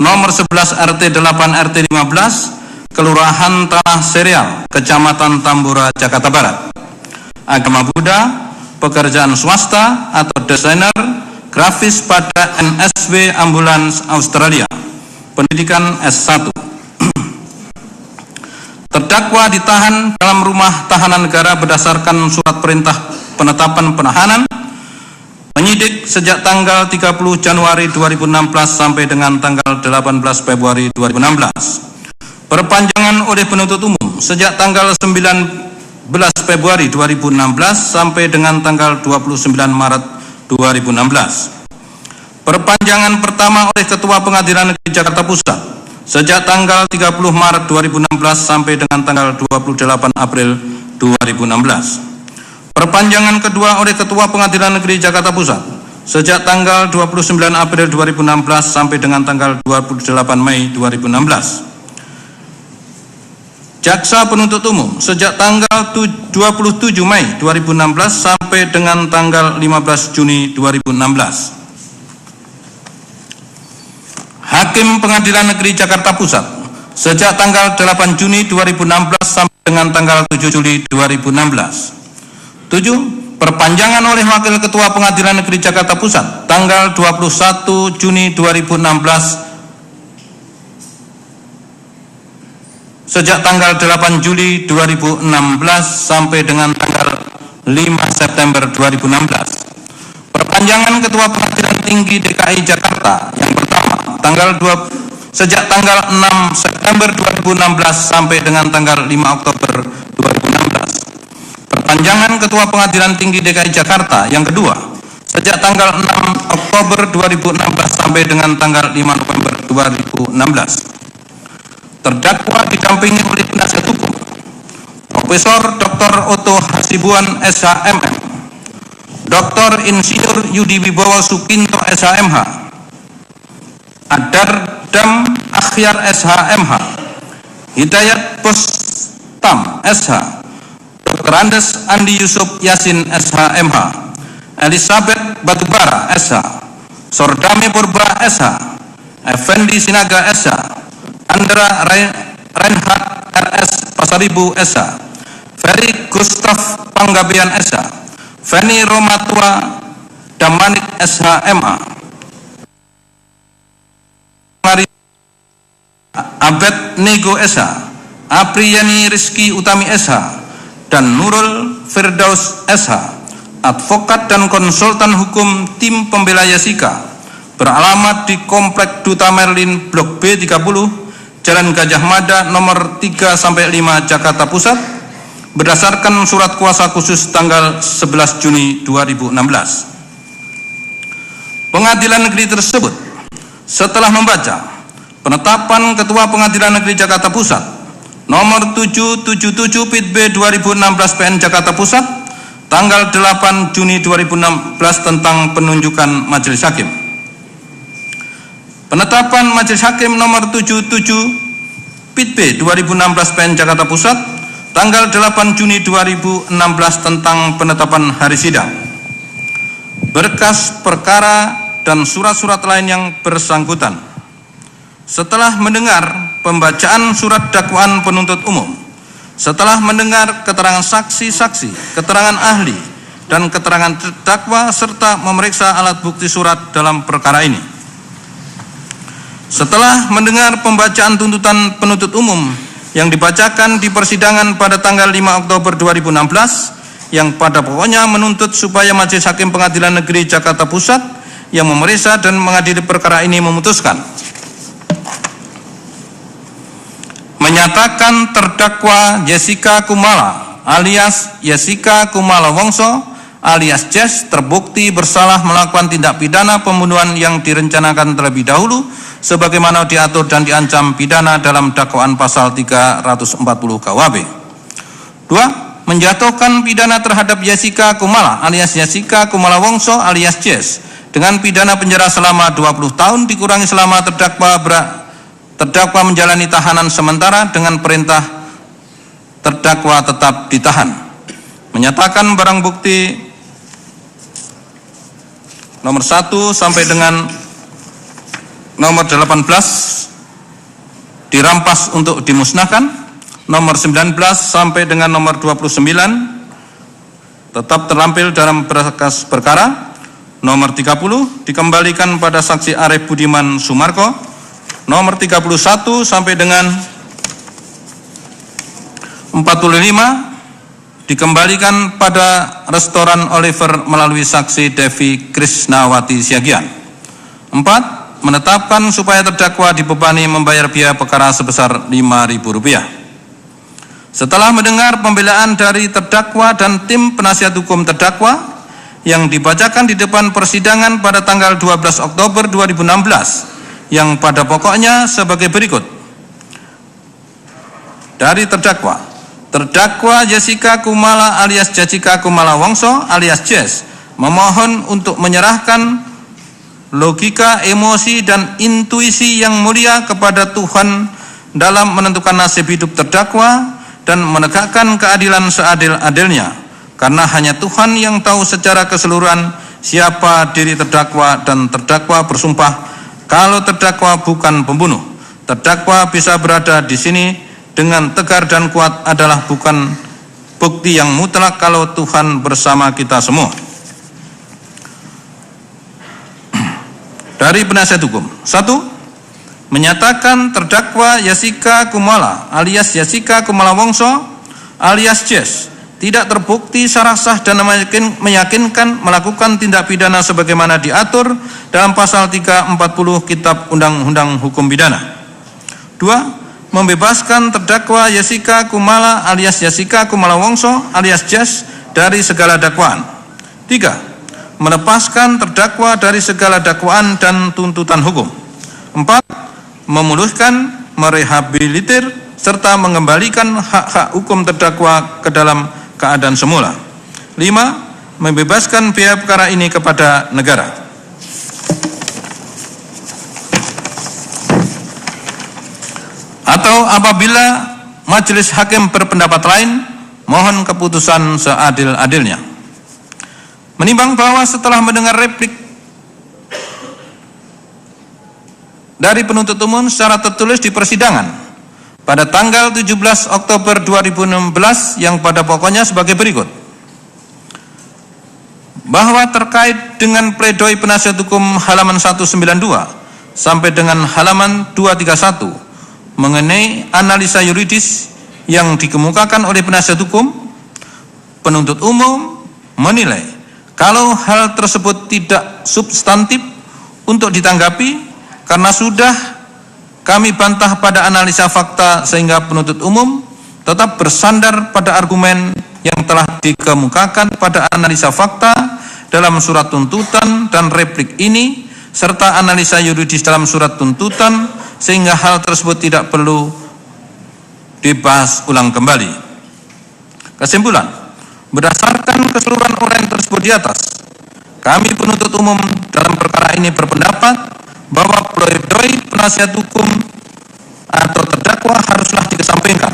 nomor 11 RT 8 RT 15, Kelurahan Tanah Serial, Kecamatan Tambora, Jakarta Barat. Agama Buddha, pekerjaan swasta atau desainer grafis pada NSW Ambulans Australia, pendidikan S1. Terdakwa ditahan dalam rumah tahanan negara berdasarkan surat perintah penetapan penahanan penyidik sejak tanggal 30 Januari 2016 sampai dengan tanggal 18 Februari 2016. Perpanjangan oleh penuntut umum sejak tanggal 19 Februari 2016 sampai dengan tanggal 29 Maret 2016. Perpanjangan pertama oleh Ketua Pengadilan Negeri Jakarta Pusat sejak tanggal 30 Maret 2016 sampai dengan tanggal 28 April 2016. Perpanjangan kedua oleh Ketua Pengadilan Negeri Jakarta Pusat sejak tanggal 29 April 2016 sampai dengan tanggal 28 Mei 2016. Jaksa penuntut umum sejak tanggal 27 Mei 2016 sampai dengan tanggal 15 Juni 2016. Hakim Pengadilan Negeri Jakarta Pusat sejak tanggal 8 Juni 2016 sampai dengan tanggal 7 Juli 2016. 7. Perpanjangan oleh Wakil Ketua Pengadilan Negeri Jakarta Pusat tanggal 21 Juni 2016 sejak tanggal 8 Juli 2016 sampai dengan tanggal 5 September 2016. Perpanjangan Ketua Pengadilan Tinggi DKI Jakarta yang pertama sejak tanggal 6 September 2016 sampai dengan tanggal 5 Oktober 2016. Perpanjangan Ketua Pengadilan Tinggi DKI Jakarta yang kedua sejak tanggal 6 Oktober 2016 sampai dengan tanggal 5 November 2016. Terdakwa didampingi oleh penasihat hukum Profesor Dr. Otto Hasibuan SHMM, Dr. Insinyur Yudi Wibowo Sukinto SHMH, Adardam Akhyar SHMH, Hidayat Postam SH, Dr. Andes Andi Yusuf Yasin SHMH, Elizabeth Batubara SH, Sordame Purba SH, Effendi Sinaga SH, Andra Reinhardt RS Pasaribu SH, Ferry Gustaf Panggabean SH, Feni Romatua Damanik SHMA, Abed Nego SH, Apriyani Rizky Utami SH, dan Nurul Firdaus SH, advokat dan konsultan hukum tim pembela Yasika, beralamat di Komplek Duta Merlin Blok B30, Jalan Gajah Mada nomor 3-5 Jakarta Pusat, berdasarkan surat kuasa khusus tanggal 11 Juni 2016. Pengadilan negeri tersebut setelah membaca penetapan Ketua Pengadilan Negeri Jakarta Pusat nomor 777 PIT B 2016 PN Jakarta Pusat tanggal 8 Juni 2016 tentang penunjukan majelis hakim. Penetapan Majelis Hakim nomor 77 PIT B 2016 PN Jakarta Pusat tanggal 8 Juni 2016 tentang penetapan hari sidang. Berkas perkara dan surat-surat lain yang bersangkutan. Setelah mendengar pembacaan surat dakwaan penuntut umum, setelah mendengar keterangan saksi-saksi, keterangan ahli, dan keterangan terdakwa serta memeriksa alat bukti surat dalam perkara ini. Setelah mendengar pembacaan tuntutan penuntut umum yang dibacakan di persidangan pada tanggal 5 Oktober 2016 yang pada pokoknya menuntut supaya Majelis Hakim Pengadilan Negeri Jakarta Pusat yang memeriksa dan mengadili perkara ini memutuskan menyatakan terdakwa Jessica Kumala alias Jessica Kumala Wongso alias Jess terbukti bersalah melakukan tindak pidana pembunuhan yang direncanakan terlebih dahulu sebagaimana diatur dan diancam pidana dalam dakwaan pasal 340 KUHP. 2. Menjatuhkan pidana terhadap Jessica Kumala alias Jessica Kumala Wongso alias Jess dengan pidana penjara selama 20 tahun dikurangi selama terdakwa menjalani tahanan sementara dengan perintah terdakwa tetap ditahan. Menyatakan barang bukti nomor 1 sampai dengan nomor 18 dirampas untuk dimusnahkan. Nomor 19 sampai dengan nomor 29 tetap terlampir dalam berkas perkara. Nomor 30 dikembalikan pada saksi Arif Budiman Sumarko. Nomor 31 sampai dengan 45 dikembalikan pada restoran Oliver melalui saksi Devi Krisnawati Siagian. 4. Menetapkan supaya terdakwa dibebani membayar biaya perkara sebesar Rp5.000. Setelah mendengar pembelaan dari terdakwa dan tim penasihat hukum terdakwa yang dibacakan di depan persidangan pada tanggal 12 Oktober 2016 yang pada pokoknya sebagai berikut. Dari terdakwa Jessica Kumala alias Jessica Kumala Wongso alias Jess memohon untuk menyerahkan logika, emosi, dan intuisi yang mulia kepada Tuhan dalam menentukan nasib hidup terdakwa dan menegakkan keadilan seadil-adilnya, karena hanya Tuhan yang tahu secara keseluruhan siapa diri terdakwa, dan terdakwa bersumpah kalau terdakwa bukan pembunuh. Terdakwa bisa berada di sini dengan tegar dan kuat adalah bukan bukti yang mutlak kalau Tuhan bersama kita semua. Dari penasihat hukum. 1. Menyatakan terdakwa Jessica Kumala alias Jessica Kumala Wongso alias Jess tidak terbukti secara sah dan meyakinkan melakukan tindak pidana sebagaimana diatur dalam pasal 340 Kitab Undang-Undang Hukum Pidana. 2. Membebaskan terdakwa Jessica Kumala alias Jessica Kumala Wongso alias Jess dari segala dakwaan. 3. Melepaskan terdakwa dari segala dakwaan dan tuntutan hukum. 4. Memulihkan, merehabilitir, serta mengembalikan hak-hak hukum terdakwa ke dalam keadaan semula. 5. Membebaskan biaya perkara ini kepada negara. Atau apabila majelis hakim berpendapat lain, mohon keputusan seadil-adilnya. Menimbang bahwa setelah mendengar replik dari penuntut umum secara tertulis di persidangan pada tanggal 17 Oktober 2016 yang pada pokoknya sebagai berikut. Bahwa terkait dengan pledoi penasihat hukum halaman 192 sampai dengan halaman 231 mengenai analisa yuridis yang dikemukakan oleh penasihat hukum, penuntut umum menilai kalau hal tersebut tidak substantif untuk ditanggapi karena sudah kami bantah pada analisa fakta, sehingga penuntut umum tetap bersandar pada argumen yang telah dikemukakan pada analisa fakta dalam surat tuntutan dan replik ini, serta analisa yuridis dalam surat tuntutan, sehingga hal tersebut tidak perlu dibahas ulang kembali. Kesimpulan, berdasarkan keseluruhan uraian tersebut di atas, kami penuntut umum dalam perkara ini berpendapat bahwa pledoi penasihat hukum atau terdakwa haruslah dikesampingkan.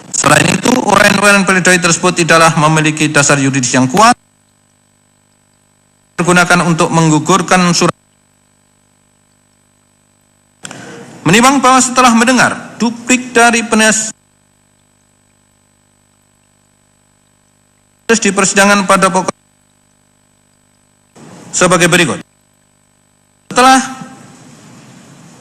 Selain itu, uraian-uraian pledoi tersebut tidaklah memiliki dasar yuridis yang kuat digunakan untuk menggugurkan surat. Menimbang bahwa setelah mendengar duplik dari penasihat di persidangan pada pokok sebagai berikut. Setelah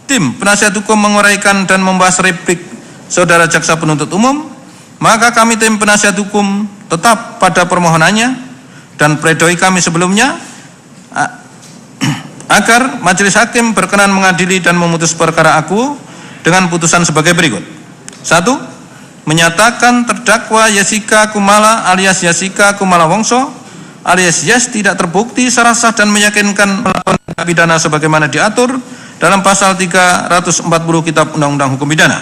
tim penasihat hukum menguraikan dan membahas replik saudara jaksa penuntut umum, maka kami tim penasihat hukum tetap pada permohonannya dan pledoi kami sebelumnya agar majelis hakim berkenan mengadili dan memutus perkara aku dengan putusan sebagai berikut. 1. Menyatakan terdakwa Jessica Kumala alias Jessica Kumala Wongso alias Jess tidak terbukti secara sah dan meyakinkan melakukan pidana sebagaimana diatur dalam pasal 340 Kitab Undang-Undang Hukum Pidana.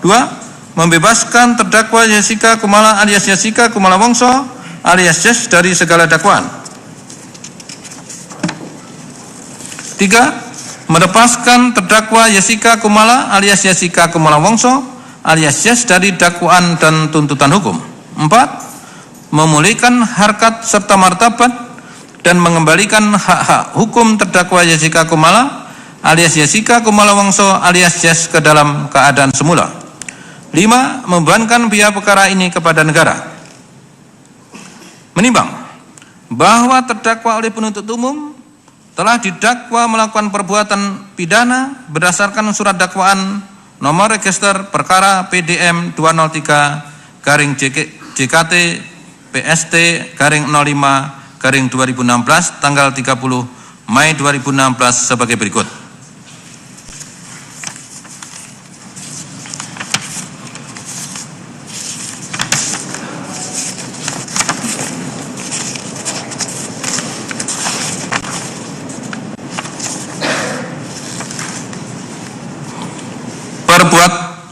2. Membebaskan terdakwa Jessica Kumala alias Jessica Kumala Wongso alias Jess dari segala dakwaan. 3. Melepaskan terdakwa Jessica Kumala alias Jessica Kumala Wongso alias Jess dari dakwaan dan tuntutan hukum. 4. Memulihkan harkat serta martabat dan mengembalikan hak-hak hukum terdakwa Jessica Kumala alias Jessica Kumala Wongso alias Jess ke dalam keadaan semula. 5. Membebankan biaya perkara ini kepada negara. Menimbang bahwa terdakwa oleh penuntut umum telah didakwa melakukan perbuatan pidana berdasarkan surat dakwaan nomor register perkara PDM 203/JKT PST /05/2016 tanggal 30 Mei 2016 sebagai berikut.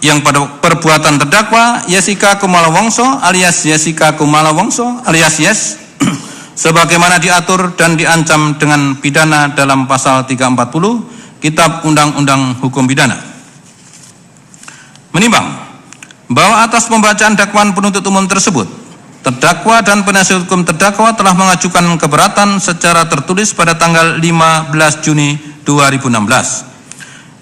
Yang pada perbuatan terdakwa Jessica Kumala Wongso alias Jessica Kumala Wongso alias Yes sebagaimana diatur dan diancam dengan pidana dalam pasal 340 Kitab Undang-Undang Hukum Pidana. Menimbang bahwa atas pembacaan dakwaan penuntut umum tersebut, terdakwa dan penasihat hukum terdakwa telah mengajukan keberatan secara tertulis pada tanggal 15 Juni 2016.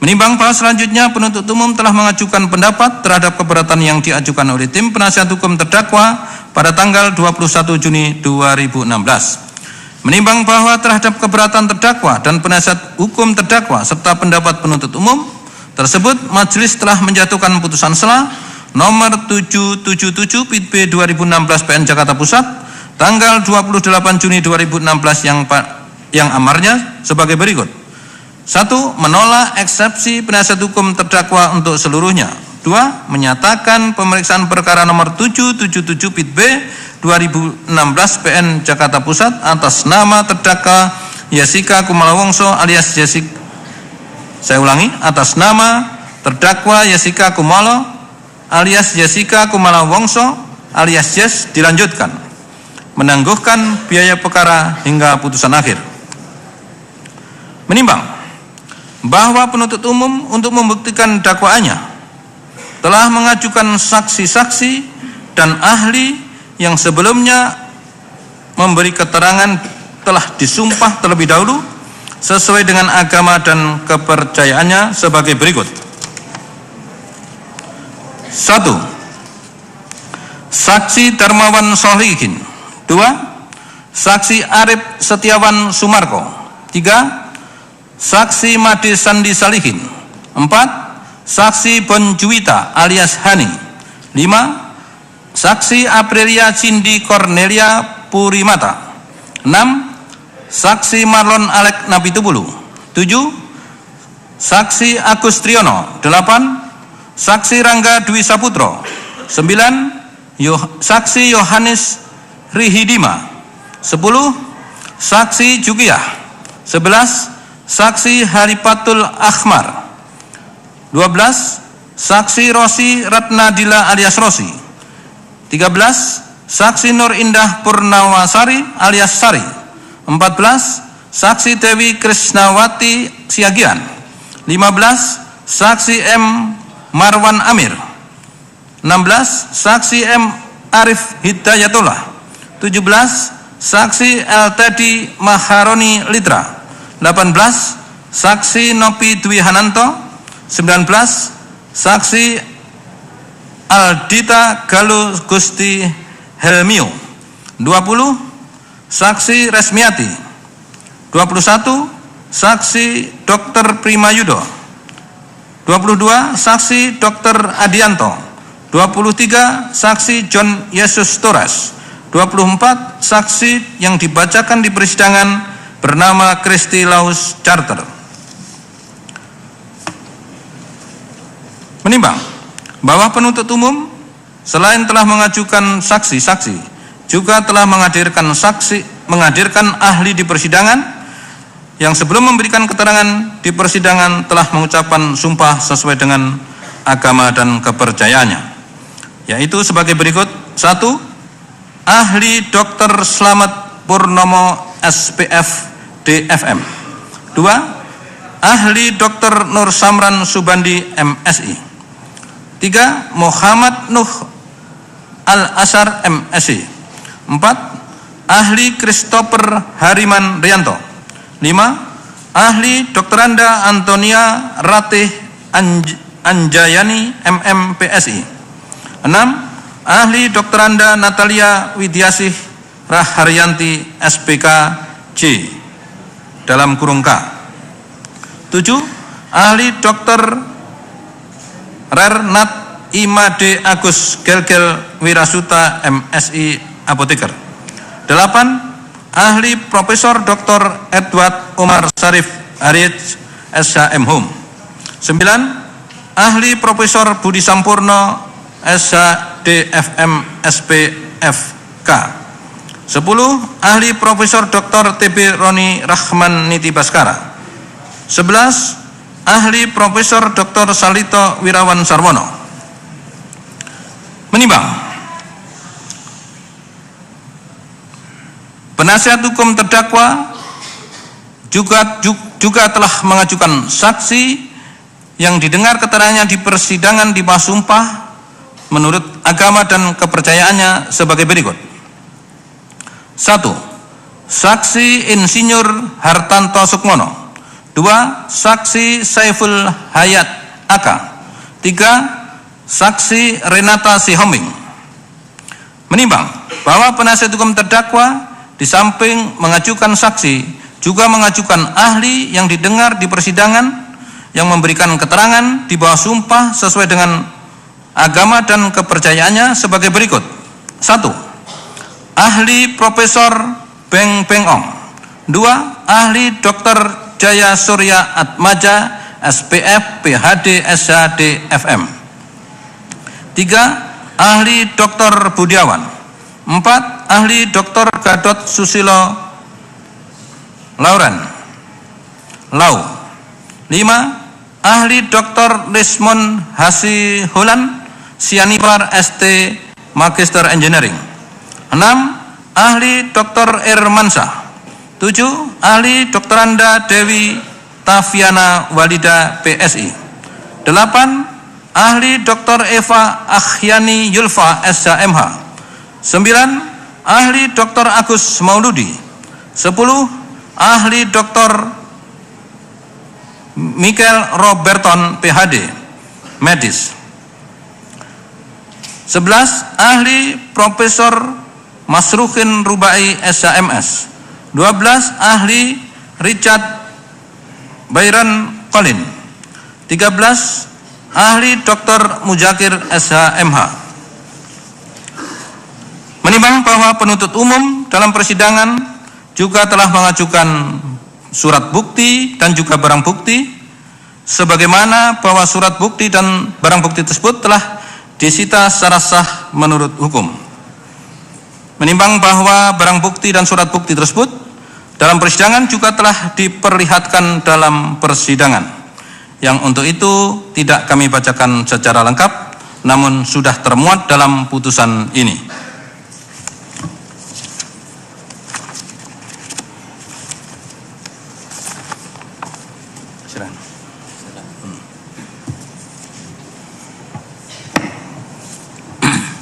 Menimbang bahwa selanjutnya penuntut umum telah mengajukan pendapat terhadap keberatan yang diajukan oleh tim penasihat hukum terdakwa pada tanggal 21 Juni 2016. Menimbang bahwa terhadap keberatan terdakwa dan penasihat hukum terdakwa serta pendapat penuntut umum tersebut, majelis telah menjatuhkan putusan sela nomor 777 PIT B 2016 PN Jakarta Pusat tanggal 28 Juni 2016 yang amarnya sebagai berikut. 1. Menolak eksepsi penasihat hukum terdakwa untuk seluruhnya. 2. Menyatakan pemeriksaan perkara nomor 777 PIT B 2016 PN Jakarta Pusat atas nama terdakwa Jessica Kumala Wongso alias Jessica. Saya ulangi, atas nama terdakwa Jessica Kumala alias Jessica Kumala Wongso alias Jess dilanjutkan menangguhkan biaya perkara hingga putusan akhir. Menimbang bahwa penuntut umum untuk membuktikan dakwaannya telah mengajukan saksi-saksi dan ahli yang sebelumnya memberi keterangan telah disumpah terlebih dahulu sesuai dengan agama dan kepercayaannya sebagai berikut. 1. Saksi Darmawan Solihin. 2. Saksi Arif Setiawan Sumarko. 3. Saksi Made Sandi Salihin. 4. Saksi Bonjuwita alias Hani. 5. Saksi Aprilia Cindy Cornelia Purimata. 6. Saksi Marlon Alek Napitupulu. 7. Saksi Agus Triyono. 8. Saksi Rangga Dwi Saputro. 9. Saksi Yohanes Rihidima. 10. Saksi Jukiyah. 11. Saksi Haripatul Akhmar. 12. Saksi Rosi Ratnadila alias Rosi. 13. Saksi Nur Indah Purnawasari alias Sari. 14. Saksi Dewi Krisnawati Siagian. 15. Saksi M. Marwan Amir. 16. Saksi M. Arif Hidayatullah. 17. Saksi L.Tedi Maharoni Litra. 18. Saksi Nopi Dwi Hananto. 19. Saksi Aldita Galuh Gusti Helmio. 20. Saksi Resmiati. 21. Saksi Dr. Primayudo. 22. Saksi Dr. Adianto. 23. Saksi John Yesus Torres. 24. Saksi yang dibacakan di persidangan bernama Kristi Laus Charter. Menimbang bahwa penuntut umum selain telah mengajukan saksi-saksi juga telah menghadirkan ahli di persidangan yang sebelum memberikan keterangan di persidangan telah mengucapkan sumpah sesuai dengan agama dan kepercayaannya, yaitu sebagai berikut. 1. Ahli Dr. Slamet Purnomo SPF DFM. 2. Ahli Dr. Nur Samran Subandi MSI. 3. Muhammad Nuh Al-Asar MSI. 4. Ahli Christopher Hariman Rianto. 5. Ahli Dr. Anda Antonia Ratih Anjayani MM PSI. 6. Ahli Dr. Anda Natalia Widiasih Raharyanti SPK J dalam kurung K. 7. Ahli Dr. Rernat Imade Agus Gelgel Wirasuta MSI Apoteker. 8. Ahli Profesor Dr. Edward Omar Sarif Harij SHM Hum. 9. Ahli Profesor Budi Sampurno SHDFM SPFK. 10. Ahli Profesor Dr. TB Roni Rahman Niti Baskara. 11. Ahli Profesor Dr. Salito Wirawan Sarwono. Menimbang penasihat hukum terdakwa juga telah mengajukan saksi yang didengar keterangannya di persidangan di bawah sumpah menurut agama dan kepercayaannya sebagai berikut. 1. Saksi Insinyur Hartanto Sukmono. 2. Saksi Saiful Hayat AK. 3. Saksi Renata Sihombing. Menimbang bahwa penasihat hukum terdakwa di samping mengajukan saksi, juga mengajukan ahli yang didengar di persidangan yang memberikan keterangan di bawah sumpah sesuai dengan agama dan kepercayaannya sebagai berikut. 1. Ahli Profesor Beng Beng Ong. 2. Ahli Dr. Jaya Surya Atmaja SPF PhD SHD FM. 3. Ahli Dr. Budiawan. 4. Ahli Dr. Gadot Susilo Lauren Lau. 5. Ahli Dr. Lismon Hasiholan Sianipar ST Magister Engineering. 6. Ahli Dr. Irmansah. 7. Ahli Dr. Anda Dewi Taviana Walida PSI. 8. Ahli Dr. Eva Akhyani Yulfa SHMH. 9. Ahli Dr. Agus Mauludi. 10. Ahli Dr. Michael Roberton PhD Medis. 11. Ahli Profesor Masruhin Rubai SHMS. 12. Ahli Richard Byron Colin. 13. Ahli Dr. Mujakir SHMH. Menimbang bahwa penuntut umum dalam persidangan juga telah mengajukan surat bukti dan juga barang bukti, sebagaimana bahwa surat bukti dan barang bukti tersebut telah disita secara sah menurut hukum. Menimbang bahwa barang bukti dan surat bukti tersebut dalam persidangan juga telah diperlihatkan dalam persidangan, yang untuk itu tidak kami bacakan secara lengkap, namun sudah termuat dalam putusan ini.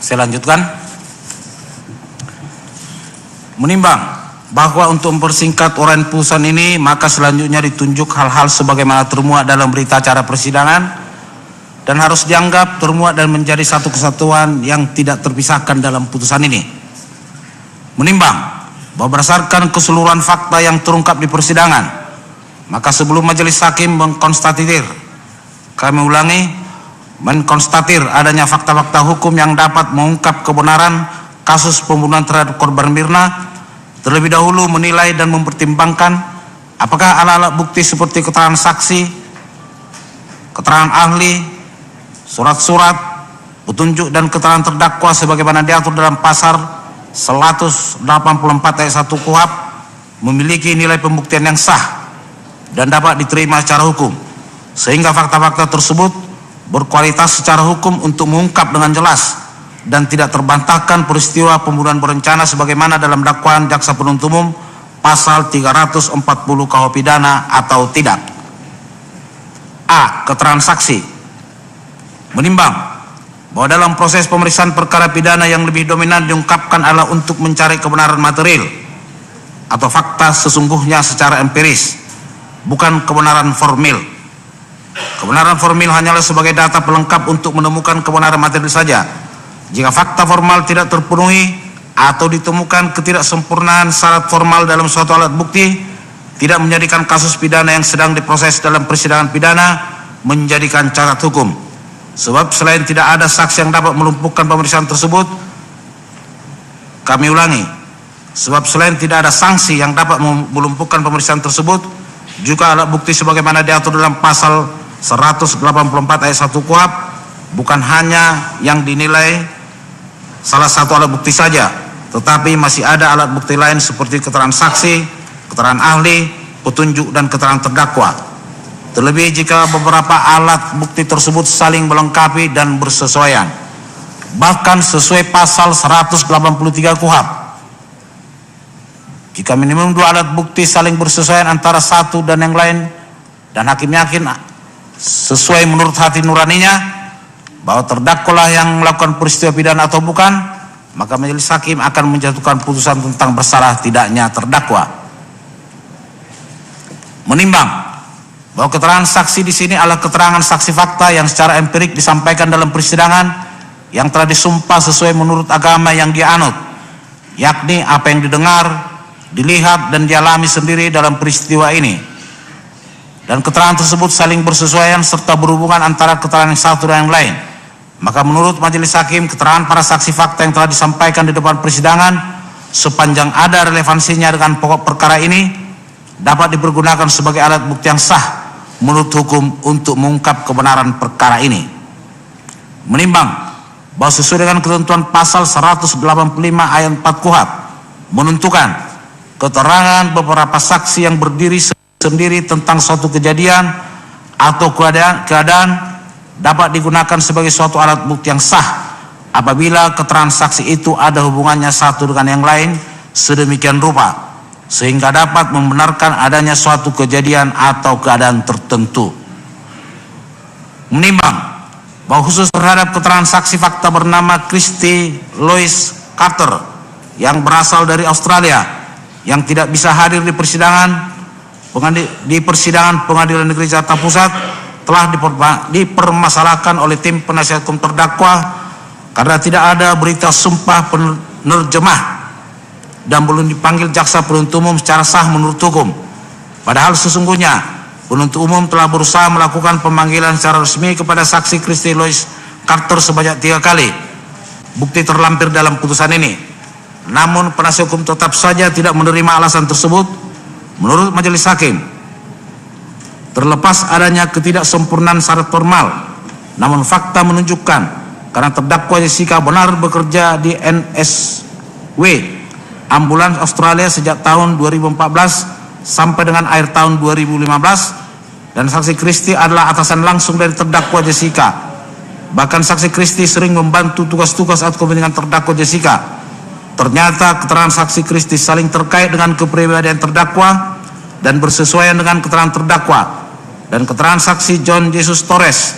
Saya lanjutkan. Menimbang bahwa untuk mempersingkat uraian putusan ini, maka selanjutnya ditunjuk hal-hal sebagaimana termuat dalam berita acara persidangan dan harus dianggap termuat dan menjadi satu kesatuan yang tidak terpisahkan dalam putusan ini. Menimbang bahwa berdasarkan keseluruhan fakta yang terungkap di persidangan, maka sebelum majelis hakim mengkonstatir, kami ulangi, menkonstatir adanya fakta-fakta hukum yang dapat mengungkap kebenaran kasus pembunuhan terhadap korban Mirna, terlebih dahulu menilai dan mempertimbangkan apakah alat-alat bukti seperti keterangan saksi, keterangan ahli, surat-surat, petunjuk dan keterangan terdakwa sebagaimana diatur dalam pasal 184 ayat 1 KUHP memiliki nilai pembuktian yang sah dan dapat diterima secara hukum, sehingga fakta-fakta tersebut berkualitas secara hukum untuk mengungkap dengan jelas dan tidak terbantahkan peristiwa pembunuhan berencana sebagaimana dalam dakwaan jaksa penuntut umum pasal 340 KUH pidana atau tidak. A. Keterangan saksi. Menimbang bahwa dalam proses pemeriksaan perkara pidana yang lebih dominan diungkapkan adalah untuk mencari kebenaran material atau fakta sesungguhnya secara empiris, bukan kebenaran formil. Kebenaran formil hanyalah sebagai data pelengkap untuk menemukan kebenaran materi saja. Jika fakta formal tidak terpenuhi atau ditemukan ketidaksempurnaan syarat formal dalam suatu alat bukti, tidak menjadikan kasus pidana yang sedang diproses dalam persidangan pidana menjadikan cacat hukum. Sebab selain tidak ada saksi yang dapat melumpuhkan pemeriksaan tersebut, kami ulangi, sebab selain tidak ada sanksi yang dapat melumpuhkan pemeriksaan tersebut, juga alat bukti sebagaimana diatur dalam pasal 184 ayat 1 KUHP bukan hanya yang dinilai salah satu alat bukti saja, tetapi masih ada alat bukti lain seperti keterangan saksi, keterangan ahli, petunjuk, dan keterangan terdakwa. Terlebih jika beberapa alat bukti tersebut saling melengkapi dan bersesuaian, bahkan sesuai pasal 183 KUHP. Jika minimum 2 alat bukti saling bersesuaian antara satu dan yang lain, dan hakim yakin sesuai menurut hati nuraninya bahwa terdakwa yang melakukan peristiwa pidana atau bukan, maka majelis hakim akan menjatuhkan putusan tentang bersalah tidaknya terdakwa. Menimbang bahwa keterangan saksi di sini adalah keterangan saksi fakta yang secara empirik disampaikan dalam persidangan yang telah disumpah sesuai menurut agama yang dia anut, yakni apa yang didengar, dilihat, dan dialami sendiri dalam peristiwa ini. Dan keterangan tersebut saling bersesuaian serta berhubungan antara keterangan yang satu dan yang lain. Maka menurut majelis hakim, keterangan para saksi fakta yang telah disampaikan di depan persidangan, sepanjang ada relevansinya dengan pokok perkara ini, dapat dipergunakan sebagai alat bukti yang sah menurut hukum untuk mengungkap kebenaran perkara ini. Menimbang bahwa sesuai dengan ketentuan pasal 185 ayat 4 KUHP menentukan keterangan beberapa saksi yang berdiri sendiri tentang suatu kejadian atau keadaan dapat digunakan sebagai suatu alat bukti yang sah apabila keterangan saksi itu ada hubungannya satu dengan yang lain sedemikian rupa sehingga dapat membenarkan adanya suatu kejadian atau keadaan tertentu. Menimbang bahwa khusus terhadap keterangan saksi fakta bernama Christy Louise Carter yang berasal dari Australia yang tidak bisa hadir di persidangan Pengadilan Negeri Jakarta Pusat telah dipermasalahkan oleh tim penasihat hukum terdakwa karena tidak ada berita sumpah penerjemah dan belum dipanggil jaksa penuntut umum secara sah menurut hukum. Padahal sesungguhnya penuntut umum telah berusaha melakukan pemanggilan secara resmi kepada saksi Christy Louise Carter sebanyak 3 kali. Bukti terlampir dalam putusan ini. Namun penasihat hukum tetap saja tidak menerima alasan tersebut. Menurut majelis hakim, terlepas adanya ketidaksempurnaan syarat formal, namun fakta menunjukkan karena terdakwa Jessica benar bekerja di NSW Ambulans Australia sejak tahun 2014 sampai dengan akhir tahun 2015, dan saksi Christy adalah atasan langsung dari terdakwa Jessica. Bahkan saksi Christy sering membantu tugas-tugas atau kepentingan terdakwa Jessica. Ternyata keterangan saksi Christy saling terkait dengan kepribadian terdakwa dan bersesuaian dengan keterangan terdakwa. Dan keterangan saksi John Jesus Torres,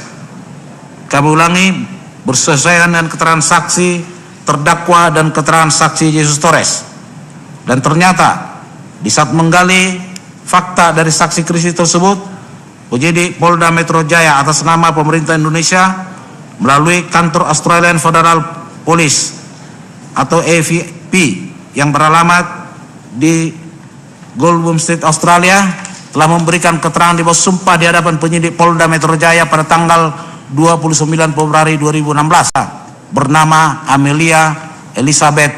kami ulangi, bersesuaian dengan keterangan saksi terdakwa dan keterangan saksi Jesus Torres. Dan ternyata di saat menggali fakta dari saksi Christy tersebut, penyidik Polda Metro Jaya atas nama pemerintah Indonesia melalui kantor Australian Federal Police atau AFP yang beralamat di Goulburn Street, Australia, telah memberikan keterangan di bawah sumpah di hadapan penyidik Polda Metro Jaya pada tanggal 29 Februari 2016 bernama Amelia Elizabeth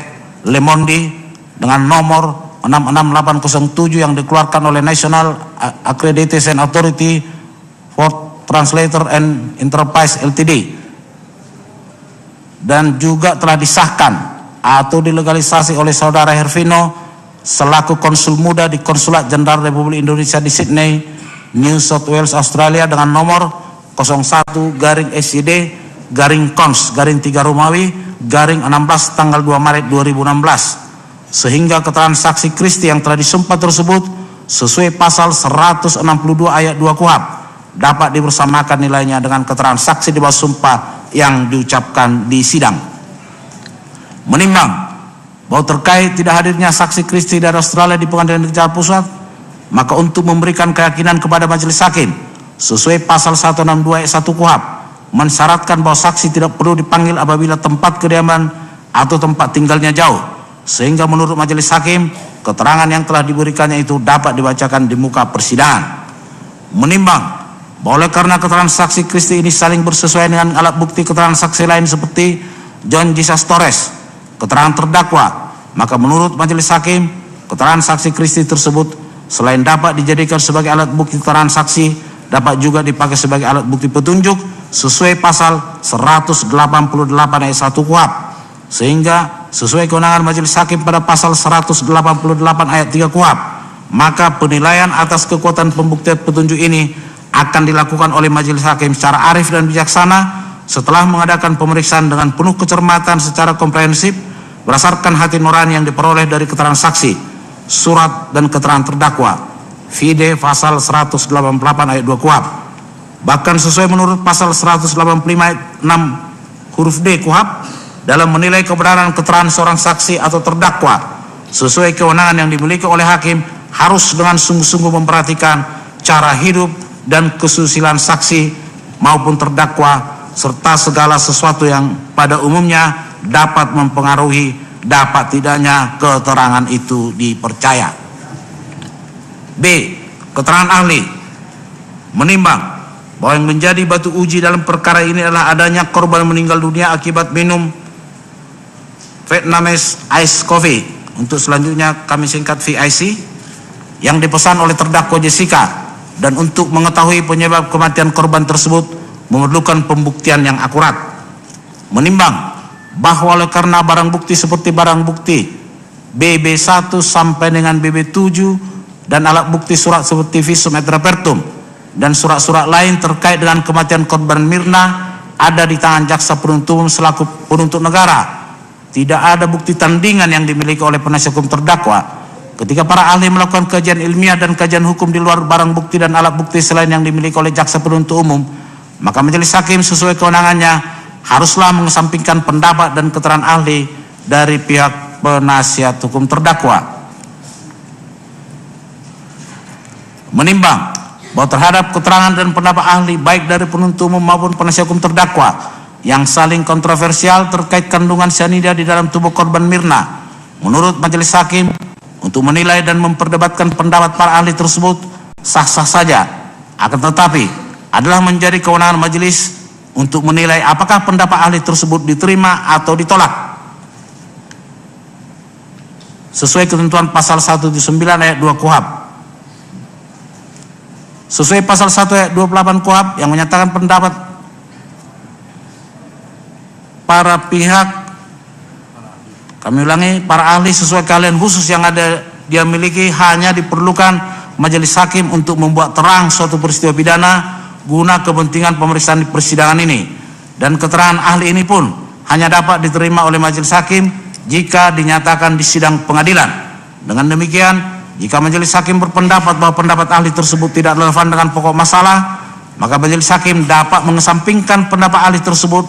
Lemondi dengan nomor 66807 yang dikeluarkan oleh National Accreditation Authority for Translator and Enterprise Ltd, dan juga telah disahkan atau dilegalisasi oleh saudara Hervino selaku konsul muda di Konsulat Jenderal Republik Indonesia di Sydney, New South Wales, Australia dengan nomor 01-SCD-Cons-3 tanggal 2 Maret 2016. Sehingga keterangan saksi Christy yang telah disumpah tersebut sesuai pasal 162 ayat 2 KUHP dapat dibersamakan nilainya dengan keterangan saksi di bawah sumpah yang diucapkan di sidang. Menimbang bahwa terkait tidak hadirnya saksi Christy dari Australia di Pengadilan Negeri Jakarta Pusat, maka untuk memberikan keyakinan kepada majelis hakim sesuai pasal 162 ayat 1 KUHP mensyaratkan bahwa saksi tidak perlu dipanggil apabila tempat kediaman atau tempat tinggalnya jauh, sehingga menurut majelis hakim keterangan yang telah diberikannya itu dapat dibacakan di muka persidangan. Menimbang bahwa oleh karena keterangan saksi Kristi ini saling bersesuaian dengan alat bukti keterangan saksi lain seperti John Jesus Torres, keterangan terdakwa, maka menurut majelis hakim keterangan saksi Kristi tersebut selain dapat dijadikan sebagai alat bukti keterangan saksi, dapat juga dipakai sebagai alat bukti petunjuk sesuai pasal 188 ayat 1 KUHP, sehingga sesuai kewenangan majelis hakim pada pasal 188 ayat 3 KUHP, maka penilaian atas kekuatan pembuktian petunjuk ini akan dilakukan oleh majelis hakim secara arif dan bijaksana setelah mengadakan pemeriksaan dengan penuh kecermatan secara komprehensif berdasarkan hati nurani yang diperoleh dari keterangan saksi, surat dan keterangan terdakwa. Vide pasal 188 ayat 2 KUHP. Bahkan sesuai menurut pasal 185 ayat 6 huruf D KUHP dalam menilai kebenaran keterangan seorang saksi atau terdakwa sesuai kewenangan yang dimiliki oleh hakim harus dengan sungguh-sungguh memperhatikan cara hidup dan kesusilaan saksi maupun terdakwa serta segala sesuatu yang pada umumnya dapat mempengaruhi dapat tidaknya keterangan itu dipercaya. B. Keterangan ahli. Menimbang bahwa yang menjadi batu uji dalam perkara ini adalah adanya korban meninggal dunia akibat minum Vietnamese Ice Coffee, untuk selanjutnya kami singkat VIC, yang dipesan oleh terdakwa Jessica, dan untuk mengetahui penyebab kematian korban tersebut memerlukan pembuktian yang akurat. Menimbang bahwa oleh karena barang bukti seperti barang bukti BB1 sampai dengan BB7 dan alat bukti surat seperti visum et repertum dan surat-surat lain terkait dengan kematian korban Mirna ada di tangan jaksa penuntut umum selaku penuntut negara, tidak ada bukti tandingan yang dimiliki oleh penasihat hukum terdakwa. Ketika para ahli melakukan kajian ilmiah dan kajian hukum di luar barang bukti dan alat bukti selain yang dimiliki oleh jaksa penuntut umum, maka majelis hakim sesuai kewenangannya haruslah mengesampingkan pendapat dan keterangan ahli dari pihak penasihat hukum terdakwa. Menimbang bahwa terhadap keterangan dan pendapat ahli baik dari penuntut umum maupun penasihat hukum terdakwa yang saling kontroversial terkait kandungan cyanida di dalam tubuh korban Mirna, menurut majelis hakim untuk menilai dan memperdebatkan pendapat para ahli tersebut sah-sah saja, akan tetapi adalah menjadi kewenangan majelis untuk menilai apakah pendapat ahli tersebut diterima atau ditolak sesuai ketentuan pasal 179 ayat 2 KUHP. Sesuai pasal 1 ayat 28 KUHP yang menyatakan pendapat para pihak, kami ulangi, para ahli sesuai keahlian khusus yang ada dia miliki hanya diperlukan majelis hakim untuk membuat terang suatu peristiwa pidana guna kepentingan pemeriksaan di persidangan ini, dan keterangan ahli ini pun hanya dapat diterima oleh majelis hakim jika dinyatakan di sidang pengadilan. Dengan demikian, jika majelis hakim berpendapat bahwa pendapat ahli tersebut tidak relevan dengan pokok masalah, maka majelis hakim dapat mengesampingkan pendapat ahli tersebut.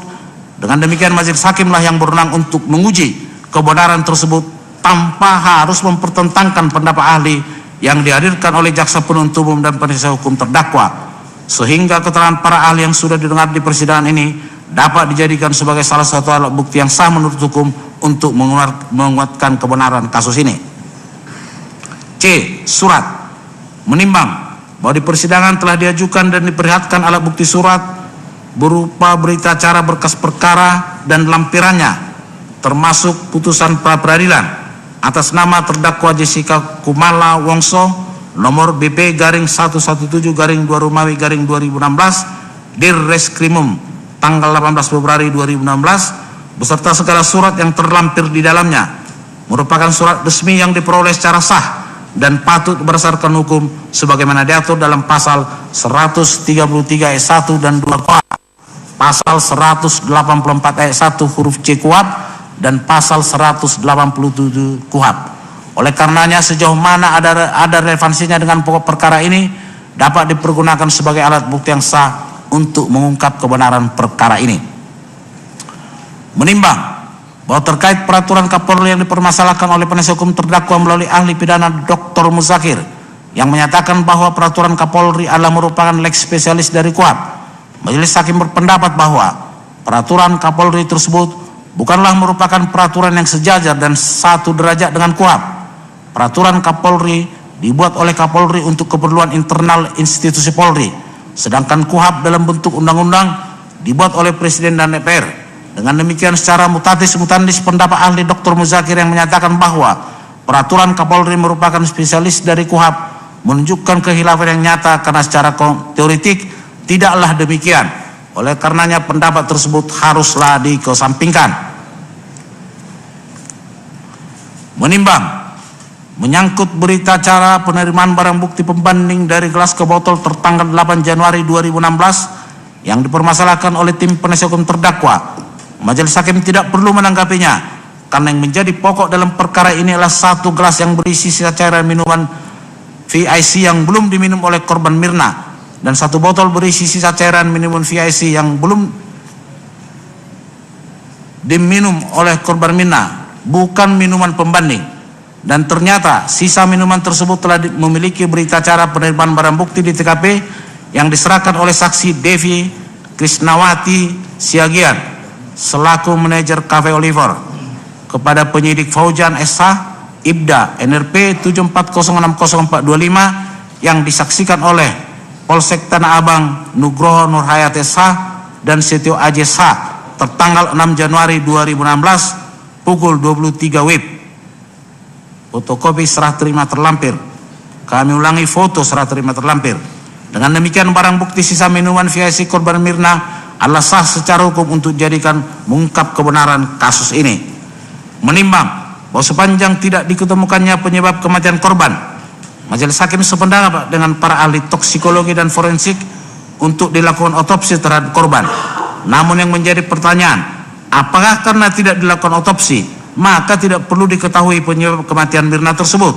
Dengan demikian majelis hakimlah yang berwenang untuk menguji kebenaran tersebut tanpa harus mempertentangkan pendapat ahli yang dihadirkan oleh jaksa penuntut umum dan penasihat hukum terdakwa, sehingga keterangan para ahli yang sudah didengar di persidangan ini dapat dijadikan sebagai salah satu alat bukti yang sah menurut hukum untuk menguatkan kebenaran kasus ini. C. Surat. Menimbang bahwa di persidangan telah diajukan dan diperlihatkan alat bukti surat berupa berita acara berkas perkara dan lampirannya, termasuk putusan pra peradilan atas nama terdakwa Jessica Kumala Wongso nomor BP garing 117 garing 2 Romawi garing 2016 Dir Reskrimum tanggal 18 Februari 2016 beserta segala surat yang terlampir di dalamnya merupakan surat resmi yang diperoleh secara sah dan patut berdasarkan hukum sebagaimana diatur dalam pasal 133 ayat 1 dan 2 KUHP, pasal 184 ayat 1 huruf C KUHP, dan pasal 187 KUHP. Oleh karenanya sejauh mana ada relevansinya dengan pokok perkara ini dapat dipergunakan sebagai alat bukti yang sah untuk mengungkap kebenaran perkara ini. Menimbang bahwa terkait peraturan Kapolri yang dipermasalahkan oleh penasihat hukum terdakwa melalui ahli pidana Dr. Muzakir yang menyatakan bahwa peraturan Kapolri adalah merupakan lex spesialis dari KUHP. Majelis Hakim berpendapat bahwa peraturan Kapolri tersebut bukanlah merupakan peraturan yang sejajar dan satu derajat dengan KUHP. Peraturan Kapolri dibuat oleh Kapolri untuk keperluan internal institusi Polri, sedangkan KUHP dalam bentuk undang-undang dibuat oleh Presiden dan DPR. Dengan demikian secara mutatis mutandis pendapat ahli Dr. Muzakir yang menyatakan bahwa peraturan Kapolri merupakan spesialis dari KUHP menunjukkan kehilafan yang nyata karena secara teoretik tidaklah demikian. Oleh karenanya pendapat tersebut haruslah dikesampingkan. Menimbang menyangkut berita acara penerimaan barang bukti pembanding dari gelas ke botol tertanggal 8 Januari 2016 yang dipermasalahkan oleh tim penasihat hukum terdakwa, Majelis Hakim tidak perlu menanggapinya karena yang menjadi pokok dalam perkara ini adalah satu gelas yang berisi sisa cairan minuman VIC yang belum diminum oleh korban Mirna dan satu botol berisi sisa cairan minuman VIC yang belum diminum oleh korban Mirna, bukan minuman pembanding. Dan ternyata sisa minuman tersebut telah memiliki berita acara penerimaan barang bukti di TKP yang diserahkan oleh saksi Devi Krisnawati Siagian selaku manajer Cafe Oliver kepada penyidik Faujan SH Ibda NRP 74060425 yang disaksikan oleh Polsek Tanah Abang Nugroho Nurhayat SH dan Setio Aji SH tertanggal 6 Januari 2016 pukul 23 WIB. Fotokopi serah terima terlampir. Kami ulangi, foto serah terima terlampir. Dengan demikian barang bukti sisa minuman VIC korban Mirna adalah sah secara hukum untuk dijadikan mengungkap kebenaran kasus ini. Menimbang bahwa sepanjang tidak diketemukannya penyebab kematian korban, Majelis Hakim sependapat dengan para ahli toksikologi dan forensik untuk dilakukan otopsi terhadap korban. Namun yang menjadi pertanyaan, apakah karena tidak dilakukan otopsi maka tidak perlu diketahui penyebab kematian Mirna tersebut?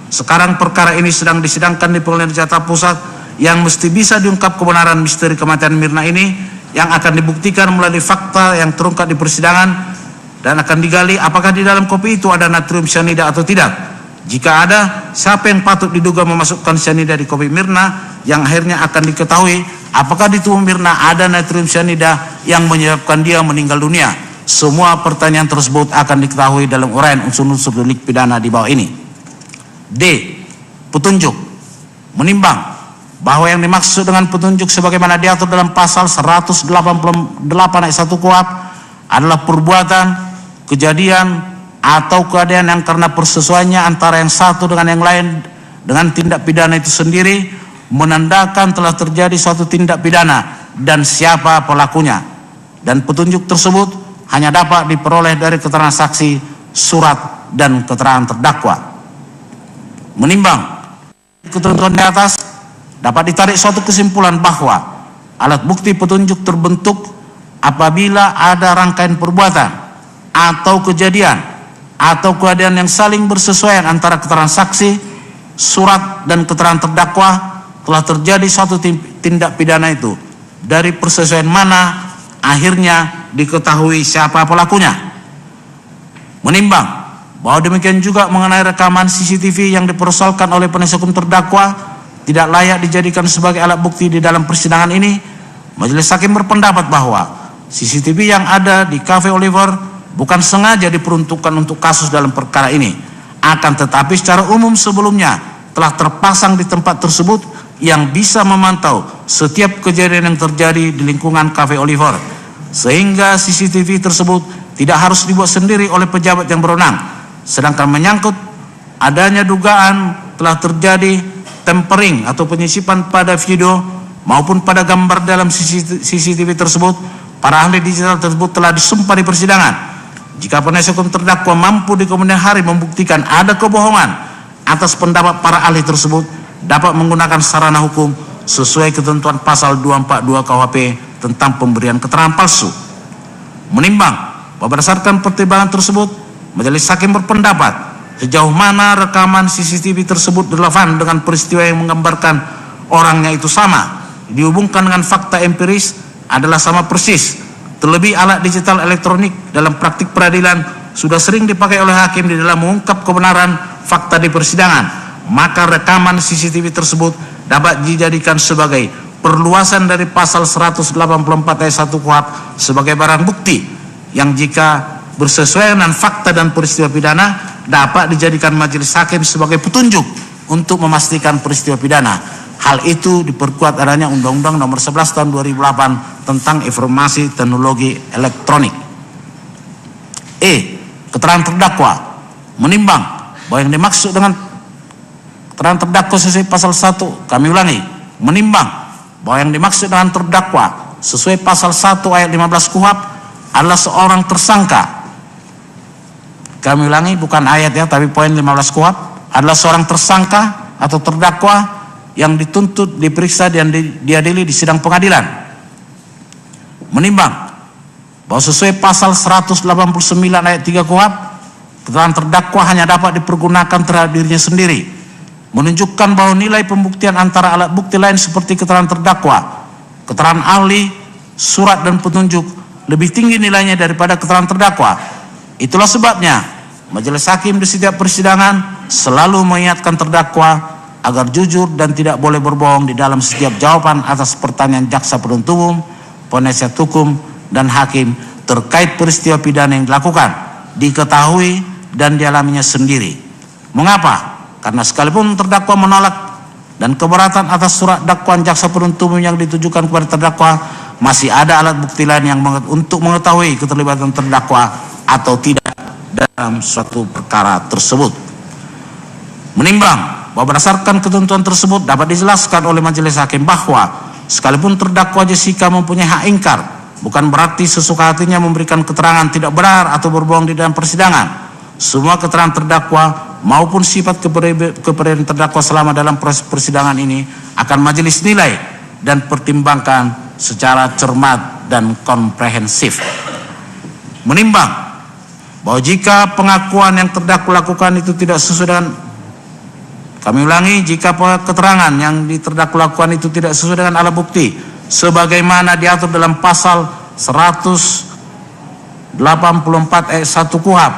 Sekarang perkara ini sedang disidangkan di Pengadilan Jakarta Pusat yang mesti bisa diungkap kebenaran misteri kematian Mirna ini yang akan dibuktikan melalui fakta yang terungkap di persidangan dan akan digali apakah di dalam kopi itu ada natrium cyanida atau tidak. Jika ada, siapa yang patut diduga memasukkan cyanida di kopi Mirna yang akhirnya akan diketahui apakah di tubuh Mirna ada natrium cyanida yang menyebabkan dia meninggal dunia. Semua pertanyaan tersebut akan diketahui dalam uraian unsur-unsur delik pidana di bawah ini. D. Petunjuk. Menimbang bahwa yang dimaksud dengan petunjuk sebagaimana diatur dalam pasal 188 ayat 1 KUHP adalah perbuatan, kejadian, atau keadaan yang karena persesuaiannya antara yang satu dengan yang lain dengan tindak pidana itu sendiri menandakan telah terjadi suatu tindak pidana dan siapa pelakunya. Dan petunjuk tersebut hanya dapat diperoleh dari keterangan saksi, surat, dan keterangan terdakwa. Menimbang ketentuan di atas, dapat ditarik suatu kesimpulan bahwa alat bukti petunjuk terbentuk apabila ada rangkaian perbuatan atau kejadian atau keadaan yang saling bersesuaian antara keterangan saksi, surat, dan keterangan terdakwa telah terjadi suatu tindak pidana itu. Dari persesuaian mana akhirnya diketahui siapa pelakunya. Menimbang bahwa demikian juga mengenai rekaman CCTV yang dipersoalkan oleh penasihat hukum terdakwa tidak layak dijadikan sebagai alat bukti di dalam persidangan ini, Majelis Hakim berpendapat bahwa CCTV yang ada di Cafe Oliver bukan sengaja diperuntukkan untuk kasus dalam perkara ini, akan tetapi secara umum sebelumnya telah terpasang di tempat tersebut yang bisa memantau setiap kejadian yang terjadi di lingkungan Cafe Oliver, sehingga CCTV tersebut tidak harus dibuat sendiri oleh pejabat yang berwenang. Sedangkan menyangkut adanya dugaan telah terjadi tempering atau penyisipan pada video maupun pada gambar dalam CCTV tersebut, para ahli digital tersebut telah disumpah di persidangan. Jika penasihat hukum terdakwa mampu di kemudian hari membuktikan ada kebohongan atas pendapat para ahli tersebut, dapat menggunakan sarana hukum sesuai ketentuan pasal 242 KUHP tentang pemberian keterangan palsu. Menimbang bahwa berdasarkan pertimbangan tersebut, Majelis Hakim berpendapat sejauh mana rekaman CCTV tersebut relevan dengan peristiwa yang menggambarkan orangnya itu sama, dihubungkan dengan fakta empiris adalah sama persis. Terlebih alat digital elektronik dalam praktik peradilan sudah sering dipakai oleh hakim di dalam mengungkap kebenaran fakta di persidangan. maka rekaman CCTV tersebut dapat dijadikan sebagai perluasan dari pasal 184 ayat 1 KUHP sebagai barang bukti yang jika bersesuaian dengan fakta dan peristiwa pidana dapat dijadikan majelis hakim sebagai petunjuk untuk memastikan peristiwa pidana. Hal itu diperkuat adanya Undang-Undang Nomor 11 Tahun 2008 tentang Informasi Teknologi Elektronik. Keterangan terdakwa menimbang bahwa yang dimaksud dengan keterangan terdakwa sesuai pasal 1, kami ulangi, menimbang bahwa yang dimaksud dengan terdakwa sesuai pasal 1 ayat 15 KUHP adalah seorang tersangka. Kami ulangi, bukan ayat ya, tapi poin 15 KUHP adalah seorang tersangka atau terdakwa yang dituntut, diperiksa dan diadili di sidang pengadilan. Menimbang bahwa sesuai pasal 189 ayat 3 KUHP, keterangan terdakwa hanya dapat dipergunakan terhadap dirinya sendiri, menunjukkan bahwa nilai pembuktian antara alat bukti lain seperti keterangan terdakwa, keterangan ahli, surat dan petunjuk lebih tinggi nilainya daripada keterangan terdakwa. Itulah sebabnya majelis hakim di setiap persidangan selalu mengingatkan terdakwa agar jujur dan tidak boleh berbohong di dalam setiap jawaban atas pertanyaan jaksa penuntut umum, penasihat hukum, dan hakim terkait peristiwa pidana yang dilakukan, diketahui, dan dialaminya sendiri. Mengapa? Karena sekalipun terdakwa menolak dan keberatan atas surat dakwaan jaksa penuntut umum yang ditujukan kepada terdakwa, masih ada alat bukti lain yang untuk mengetahui keterlibatan terdakwa atau tidak dalam suatu perkara tersebut. Menimbang bahwa berdasarkan ketentuan tersebut dapat dijelaskan oleh majelis hakim bahwa sekalipun terdakwa Jessica mempunyai hak ingkar, bukan berarti sesuka hatinya memberikan keterangan tidak benar atau berbohong di dalam persidangan. Semua keterangan terdakwa maupun sifat kepribadian terdakwa selama dalam proses persidangan ini akan majelis nilai dan pertimbangkan secara cermat dan komprehensif. Menimbang bahwa jika pengakuan yang terdakwa lakukan itu tidak sesuai dengan, kami ulangi, jika keterangan yang terdakwa lakukan itu tidak sesuai dengan alat bukti sebagaimana diatur dalam pasal 184 ayat 1 KUHP,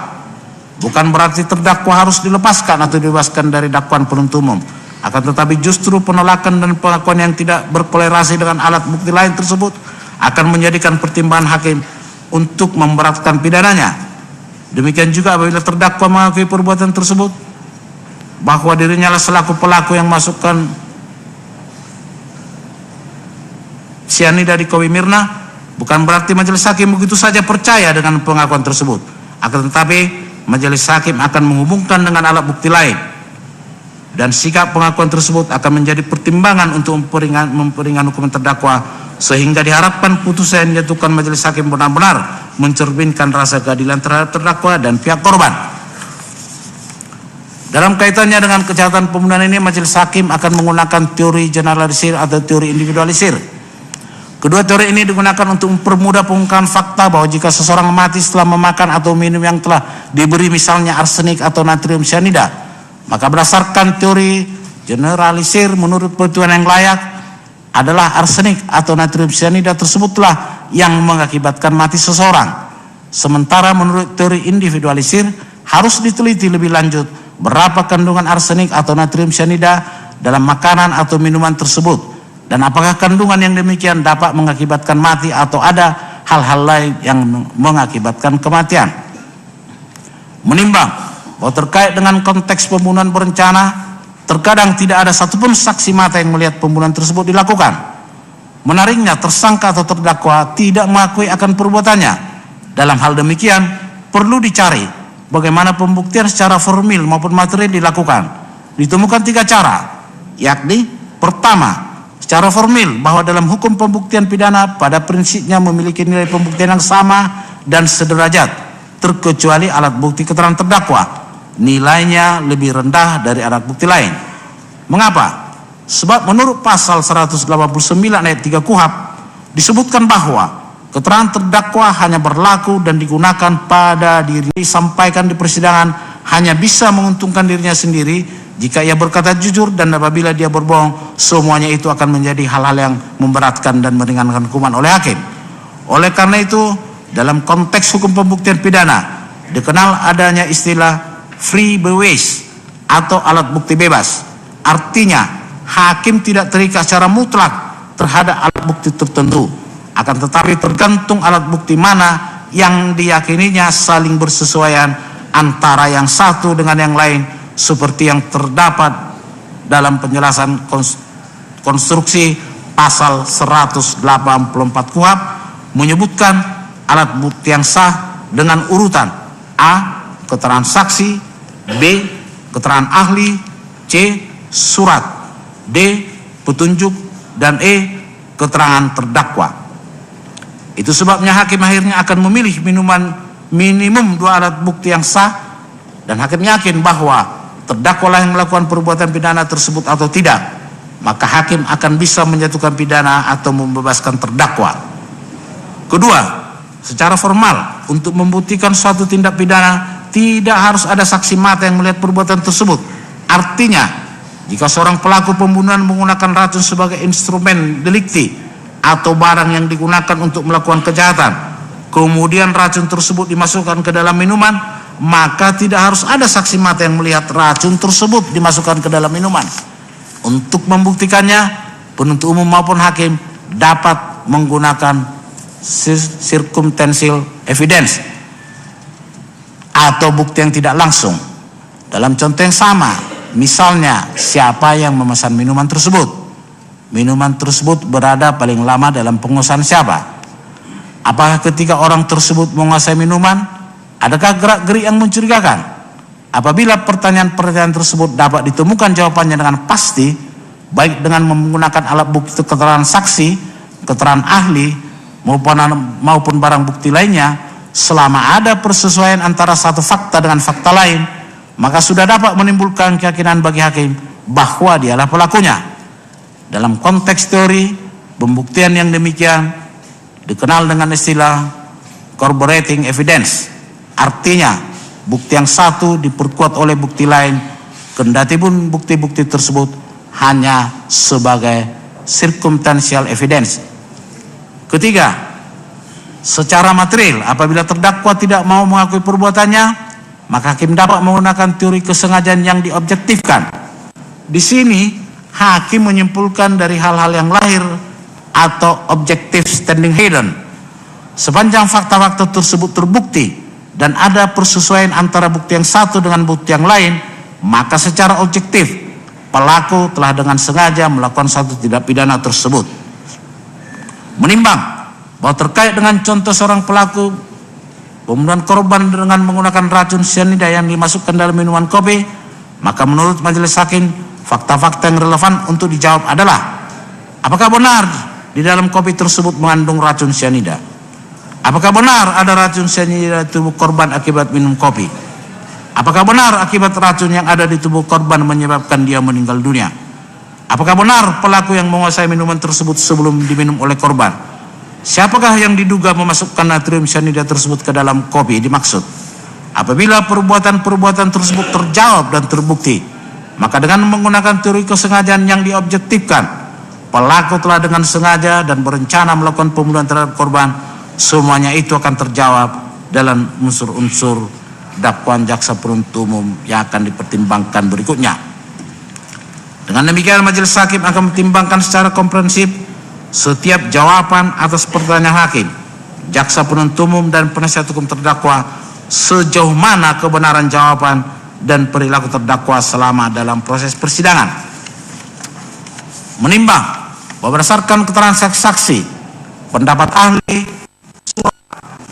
bukan berarti terdakwa harus dilepaskan atau dibebaskan dari dakwaan penuntut umum. Akan tetapi justru penolakan dan pengakuan yang tidak berkolerasi dengan alat bukti lain tersebut akan menjadikan pertimbangan hakim untuk memberatkan pidananya. Demikian juga apabila terdakwa mengakui perbuatan tersebut, bahwa dirinya adalah selaku pelaku yang masukkan sianida di Kowi Mirna, bukan berarti majelis hakim begitu saja percaya dengan pengakuan tersebut. Akan tetapi majelis hakim akan menghubungkan dengan alat bukti lain, dan sikap pengakuan tersebut akan menjadi pertimbangan untuk memperingan hukuman terdakwa, sehingga diharapkan putusan yang dijatuhkan majelis hakim benar-benar mencerminkan rasa keadilan terhadap terdakwa dan pihak korban. Dalam kaitannya dengan kejahatan pembunuhan ini, majelis hakim akan menggunakan teori generalisir atau teori individualisir. Kedua teori ini digunakan untuk mempermudah pengungkapan fakta bahwa jika seseorang mati setelah memakan atau minum yang telah diberi misalnya arsenik atau natrium cyanida, maka berdasarkan teori generalisir menurut perhitungan yang layak adalah arsenik atau natrium cyanida tersebutlah yang mengakibatkan mati seseorang. Sementara menurut teori individualisir harus diteliti lebih lanjut berapa kandungan arsenik atau natrium cyanida dalam makanan atau minuman tersebut, dan apakah kandungan yang demikian dapat mengakibatkan mati atau ada hal-hal lain yang mengakibatkan kematian. Menimbang bahwa terkait dengan konteks pembunuhan berencana, terkadang tidak ada satupun saksi mata yang melihat pembunuhan tersebut dilakukan. Menariknya, tersangka atau terdakwa tidak mengakui akan perbuatannya. Dalam hal demikian, perlu dicari bagaimana pembuktian secara formil maupun material dilakukan. Ditemukan 3 cara, yakni pertama, secara formil bahwa dalam hukum pembuktian pidana pada prinsipnya memiliki nilai pembuktian yang sama dan sederajat, terkecuali alat bukti keterangan terdakwa, nilainya lebih rendah dari alat bukti lain. Mengapa? Sebab menurut pasal 189 ayat 3 KUHP disebutkan bahwa keterangan terdakwa hanya berlaku dan digunakan pada diri disampaikan di persidangan hanya bisa menguntungkan dirinya sendiri jika ia berkata jujur, dan apabila dia berbohong, semuanya itu akan menjadi hal-hal yang memberatkan dan meringankan hukuman oleh hakim. Oleh karena itu, dalam konteks hukum pembuktian pidana dikenal adanya istilah free bewijs atau alat bukti bebas. Artinya, hakim tidak terikat secara mutlak terhadap alat bukti tertentu, akan tetapi tergantung alat bukti mana yang diyakininya saling bersesuaian antara yang satu dengan yang lain, seperti yang terdapat dalam penjelasan konstruksi pasal 184 KUHP menyebutkan alat bukti yang sah dengan urutan: A. Keterangan saksi, B. Keterangan ahli, C. Surat, D. Petunjuk, dan E. Keterangan terdakwa. Itu sebabnya hakim akhirnya akan memilih minimum 2 alat bukti yang sah, dan hakim yakin bahwa terdakwa yang melakukan perbuatan pidana tersebut atau tidak, maka hakim akan bisa menjatuhkan pidana atau membebaskan terdakwa. Kedua, secara formal, untuk membuktikan suatu tindak pidana tidak harus ada saksi mata yang melihat perbuatan tersebut. Artinya, jika seorang pelaku pembunuhan menggunakan racun sebagai instrumen delikti atau barang yang digunakan untuk melakukan kejahatan, kemudian racun tersebut dimasukkan ke dalam minuman, maka tidak harus ada saksi mata yang melihat racun tersebut dimasukkan ke dalam minuman. Untuk membuktikannya, penuntut umum maupun hakim dapat menggunakan circumstantial evidence atau bukti yang tidak langsung. Dalam contoh yang sama, misalnya siapa yang memesan minuman tersebut, minuman tersebut berada paling lama dalam penguasaan siapa, apakah ketika orang tersebut menguasai minuman, adakah gerak-gerik yang mencurigakan. Apabila pertanyaan-pertanyaan tersebut dapat ditemukan jawabannya dengan pasti, baik dengan menggunakan alat bukti keterangan saksi, keterangan ahli, maupun barang bukti lainnya, selama ada persesuaian antara satu fakta dengan fakta lain, maka sudah dapat menimbulkan keyakinan bagi hakim bahwa dialah pelakunya. Dalam konteks teori, pembuktian yang demikian dikenal dengan istilah corroborating evidence. Artinya, bukti yang satu diperkuat oleh bukti lain, kendati pun bukti-bukti tersebut hanya sebagai circumstantial evidence. Ketiga, secara material, apabila terdakwa tidak mau mengakui perbuatannya, maka hakim dapat menggunakan teori kesengajaan yang diobjektifkan. Di sini, hakim menyimpulkan dari hal-hal yang lahir atau objective standing hidden. Sepanjang fakta-fakta tersebut terbukti dan ada persesuaian antara bukti yang satu dengan bukti yang lain, maka secara objektif pelaku telah dengan sengaja melakukan satu tindak pidana tersebut. Menimbang bahwa terkait dengan contoh seorang pelaku pembunuhan korban dengan menggunakan racun cyanida yang dimasukkan dalam minuman kopi, maka menurut majelis hakim, fakta-fakta yang relevan untuk dijawab adalah: apakah benar di dalam kopi tersebut mengandung racun cyanida? Apakah benar ada racun cyanida di tubuh korban akibat minum kopi? Apakah benar akibat racun yang ada di tubuh korban menyebabkan dia meninggal dunia? Apakah benar pelaku yang menguasai minuman tersebut sebelum diminum oleh korban? Siapakah yang diduga memasukkan natrium cyanida tersebut ke dalam kopi dimaksud? Apabila perbuatan-perbuatan tersebut terjawab dan terbukti, maka dengan menggunakan teori kesengajaan yang diobjektifkan, pelaku telah dengan sengaja dan berencana melakukan pembunuhan terhadap korban. Semuanya itu akan terjawab dalam unsur-unsur dakwaan jaksa penuntut umum yang akan dipertimbangkan berikutnya. Dengan demikian, majelis hakim akan mempertimbangkan secara komprehensif setiap jawaban atas pertanyaan hakim, jaksa penuntut umum dan penasihat hukum terdakwa, sejauh mana kebenaran jawaban dan perilaku terdakwa selama dalam proses persidangan. Menimbang bahwa berdasarkan keterangan saksi-saksi, pendapat ahli,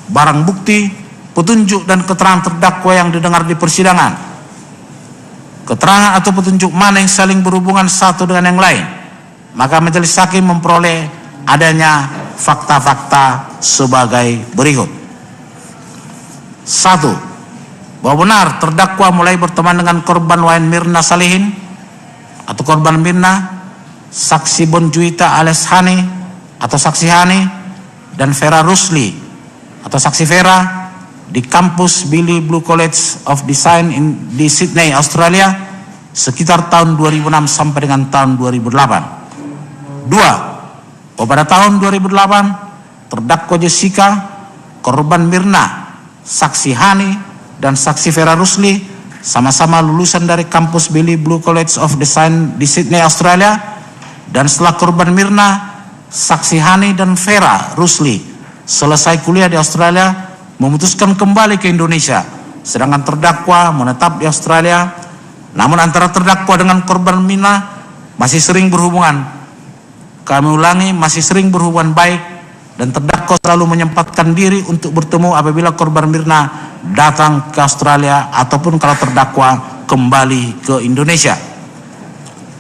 barang bukti, petunjuk dan keterangan terdakwa yang didengar di persidangan, keterangan atau petunjuk mana yang saling berhubungan satu dengan yang lain, maka majelis hakim memperoleh adanya fakta-fakta sebagai berikut. 1. Bahwa benar terdakwa mulai berteman dengan korban Wayan Mirna Salihin atau korban Mirna, saksi Bonjuita alias Hani atau saksi Hani, dan Vera Rusli atau saksi Vera di kampus Billy Blue College of Design di Sydney, Australia sekitar tahun 2006 sampai dengan tahun 2008. 2. Pada tahun 2008 terdakwa Jessica, korban Mirna, saksi Hani dan saksi Vera Rusli sama-sama lulusan dari kampus Billy Blue College of Design di Sydney, Australia. Dan setelah korban Mirna, saksi Hani dan Vera Rusli selesai kuliah di Australia, memutuskan kembali ke Indonesia, sedangkan terdakwa menetap di Australia. Namun antara terdakwa dengan korban Mirna masih sering berhubungan. Kami ulangi, masih sering berhubungan baik, dan terdakwa selalu menyempatkan diri untuk bertemu apabila korban Mirna datang ke Australia ataupun kalau terdakwa kembali ke Indonesia.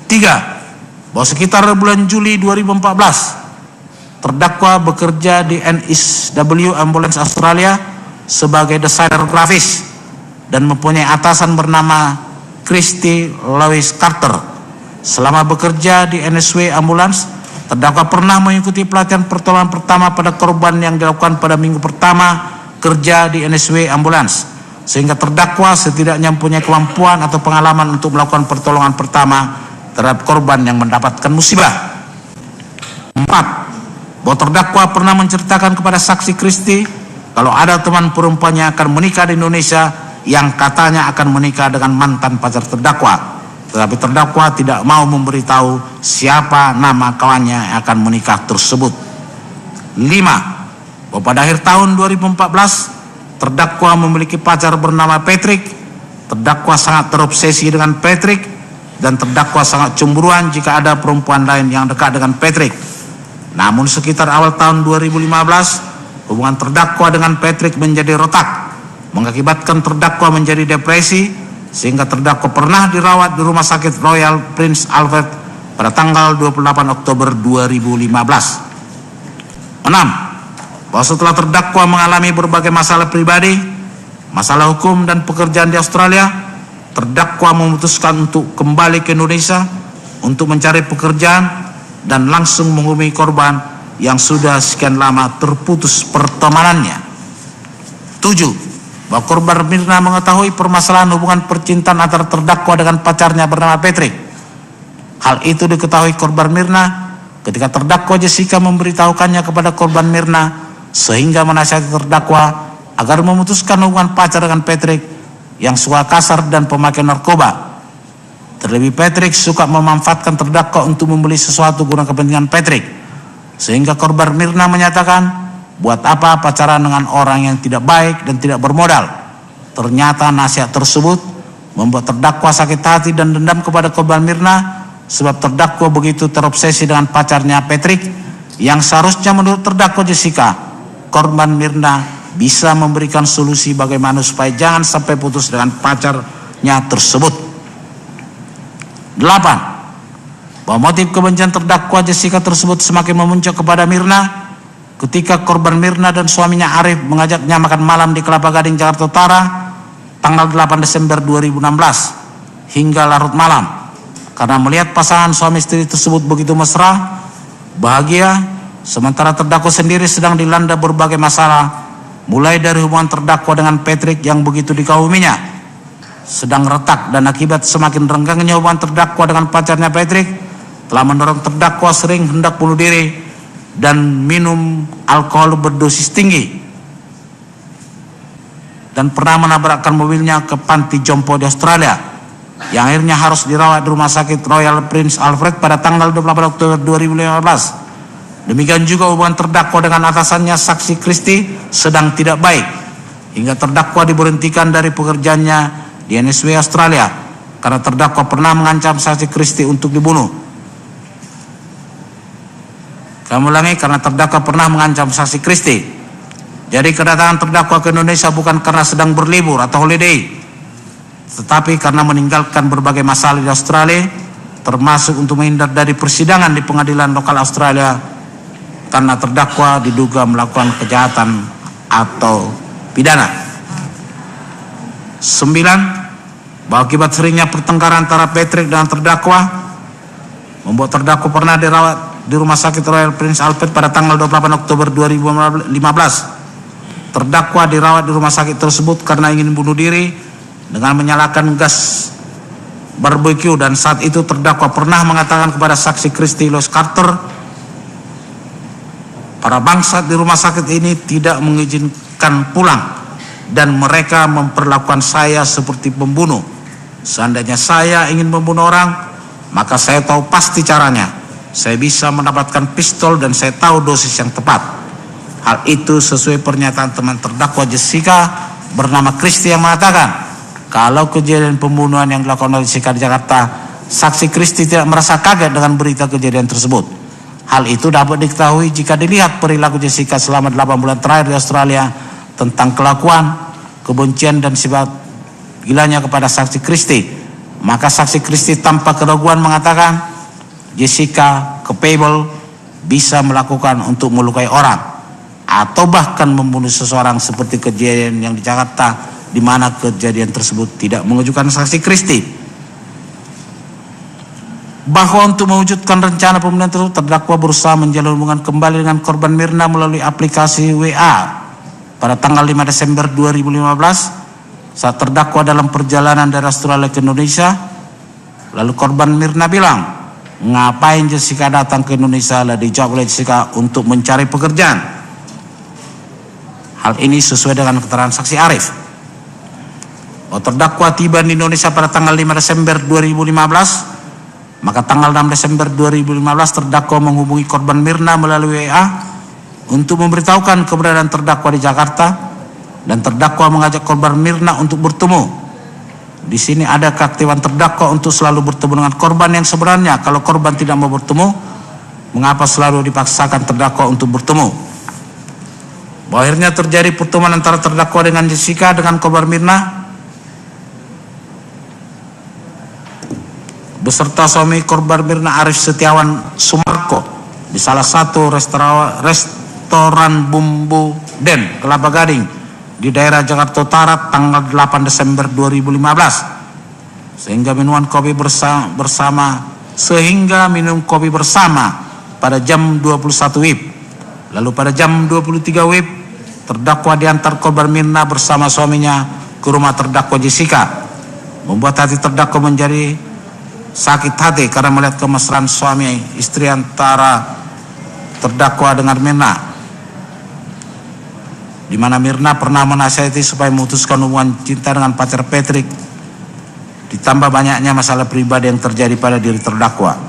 3. Bahwa sekitar bulan Juli 2014, terdakwa bekerja di NSW Ambulance Australia sebagai desainer grafis dan mempunyai atasan bernama Christy Lois Carter. Selama bekerja di NSW Ambulance, terdakwa pernah mengikuti pelatihan pertolongan pertama pada korban yang dilakukan pada minggu pertama kerja di NSW Ambulance, sehingga terdakwa setidaknya mempunyai kemampuan atau pengalaman untuk melakukan pertolongan pertama terhadap korban yang mendapatkan musibah. 4. Bahwa terdakwa pernah menceritakan kepada saksi Christy kalau ada teman perempuannya akan menikah di Indonesia yang katanya akan menikah dengan mantan pacar terdakwa, tetapi terdakwa tidak mau memberitahu siapa nama kawannya yang akan menikah tersebut. 5. Bahwa pada akhir tahun 2014, terdakwa memiliki pacar bernama Patrick. Terdakwa sangat terobsesi dengan Patrick, dan terdakwa sangat cemburuan jika ada perempuan lain yang dekat dengan Patrick. Namun sekitar awal tahun 2015, hubungan terdakwa dengan Patrick menjadi retak, mengakibatkan terdakwa menjadi depresi, sehingga terdakwa pernah dirawat di Rumah Sakit Royal Prince Alfred pada tanggal 28 Oktober 2015. 6. Bahwa setelah terdakwa mengalami berbagai masalah pribadi, masalah hukum dan pekerjaan di Australia, terdakwa memutuskan untuk kembali ke Indonesia untuk mencari pekerjaan dan langsung menghubungi korban yang sudah sekian lama terputus pertemanannya. 7. Bahwa korban Mirna mengetahui permasalahan hubungan percintaan antara terdakwa dengan pacarnya bernama Patrick. Hal itu diketahui korban Mirna ketika terdakwa Jessica memberitahukannya kepada korban Mirna, sehingga menasihati terdakwa agar memutuskan hubungan pacar dengan Patrick yang suka kasar dan pemakai narkoba. Terlebih Patrick suka memanfaatkan terdakwa untuk membeli sesuatu guna kepentingan Patrick, sehingga korban Mirna menyatakan, buat apa pacaran dengan orang yang tidak baik dan tidak bermodal. Ternyata nasihat tersebut membuat terdakwa sakit hati dan dendam kepada korban Mirna, sebab terdakwa begitu terobsesi dengan pacarnya Patrick, yang seharusnya menurut terdakwa Jessica, korban Mirna bisa memberikan solusi bagaimana supaya jangan sampai putus dengan pacarnya tersebut. 8. Bahwa motif kebencian terdakwa Jessica tersebut semakin memuncak kepada Mirna ketika korban Mirna dan suaminya Arif mengajaknya makan malam di Kelapa Gading, Jakarta Utara tanggal 8 Desember 2016 hingga larut malam. Karena melihat pasangan suami istri tersebut begitu mesra, bahagia, sementara terdakwa sendiri sedang dilanda berbagai masalah, mulai dari hubungan terdakwa dengan Patrick yang begitu dikauminya sedang retak, dan akibat semakin renggangnya hubungan terdakwa dengan pacarnya Patrick telah mendorong terdakwa sering hendak bunuh diri dan minum alkohol berdosis tinggi, dan pernah menabrakkan mobilnya ke panti jompo di Australia yang akhirnya harus dirawat di Rumah Sakit Royal Prince Alfred pada tanggal 28 Oktober 2015. Demikian juga hubungan terdakwa dengan atasannya saksi Christy sedang tidak baik, hingga terdakwa diberhentikan dari pekerjaannya di NSW Australia karena terdakwa pernah mengancam saksi Christy untuk dibunuh. Kami ulangi, karena terdakwa pernah mengancam saksi Christy. Jadi kedatangan terdakwa ke Indonesia bukan karena sedang berlibur atau holiday, tetapi karena meninggalkan berbagai masalah di Australia, termasuk untuk menghindar dari persidangan di pengadilan lokal Australia karena terdakwa diduga melakukan kejahatan atau pidana. 9. Bahwa akibat seringnya pertengkaran antara Patrick dengan terdakwa membuat terdakwa pernah dirawat di Rumah Sakit Royal Prince Alfred pada tanggal 28 Oktober 2015. Terdakwa dirawat di rumah sakit tersebut karena ingin bunuh diri dengan menyalakan gas barbecue, dan saat itu terdakwa pernah mengatakan kepada saksi Christy Lois Carter, para bangsat di rumah sakit ini tidak mengizinkan pulang dan mereka memperlakukan saya seperti pembunuh. Seandainya saya ingin membunuh orang, maka saya tahu pasti caranya. Saya bisa mendapatkan pistol dan saya tahu dosis yang tepat. Hal itu sesuai pernyataan teman terdakwa Jessica bernama Kristi yang mengatakan, kalau kejadian pembunuhan yang dilakukan oleh Jessica di Jakarta, saksi Kristi tidak merasa kaget dengan berita kejadian tersebut. Hal itu dapat diketahui jika dilihat perilaku Jessica selama 8 bulan terakhir di Australia tentang kelakuan, kebencian dan sifat gilanya kepada saksi Kristi. Maka saksi Kristi tanpa keraguan mengatakan Jessica capable, bisa melakukan untuk melukai orang atau bahkan membunuh seseorang seperti kejadian yang di Jakarta, di mana kejadian tersebut tidak mengejutkan saksi Kristi. Bahwa untuk mewujudkan rencana pembunuhan tersebut, terdakwa berusaha menjalin hubungan kembali dengan korban Mirna melalui aplikasi WA pada tanggal 5 Desember 2015 saat terdakwa dalam perjalanan dari Australia ke Indonesia. Lalu korban Mirna bilang, ngapain Jessica datang ke Indonesia? Lalu dijawab oleh Jessica, untuk mencari pekerjaan. Hal ini sesuai dengan keterangan saksi Arif. Terdakwa tiba di Indonesia pada tanggal 5 Desember 2015. Maka tanggal 6 Desember 2015 terdakwa menghubungi korban Mirna melalui WA untuk memberitahukan keberadaan terdakwa di Jakarta, dan terdakwa mengajak korban Mirna untuk bertemu. Di sini ada keaktifan terdakwa untuk selalu bertemu dengan korban yang sebenarnya. Kalau korban tidak mau bertemu, mengapa selalu dipaksakan terdakwa untuk bertemu? Bahwa akhirnya terjadi pertemuan antara terdakwa dengan Jessica dengan korban Mirna beserta suami korban Mirna Arif Setiawan Sumarko di salah satu restoran Bumbu Den Kelapa Gading di daerah Jakarta Utara tanggal 8 Desember 2015 sehingga minum kopi bersama pada jam 21 WIB. Lalu pada jam 23 WIB terdakwa diantar korban Mirna bersama suaminya ke rumah terdakwa Jessica, membuat hati terdakwa menjadi sakit hati karena melihat kemesraan suami istri antara terdakwa dengan Mirna, di mana Mirna pernah menasihati supaya memutuskan hubungan cinta dengan pacar Patrick, ditambah banyaknya masalah pribadi yang terjadi pada diri terdakwa.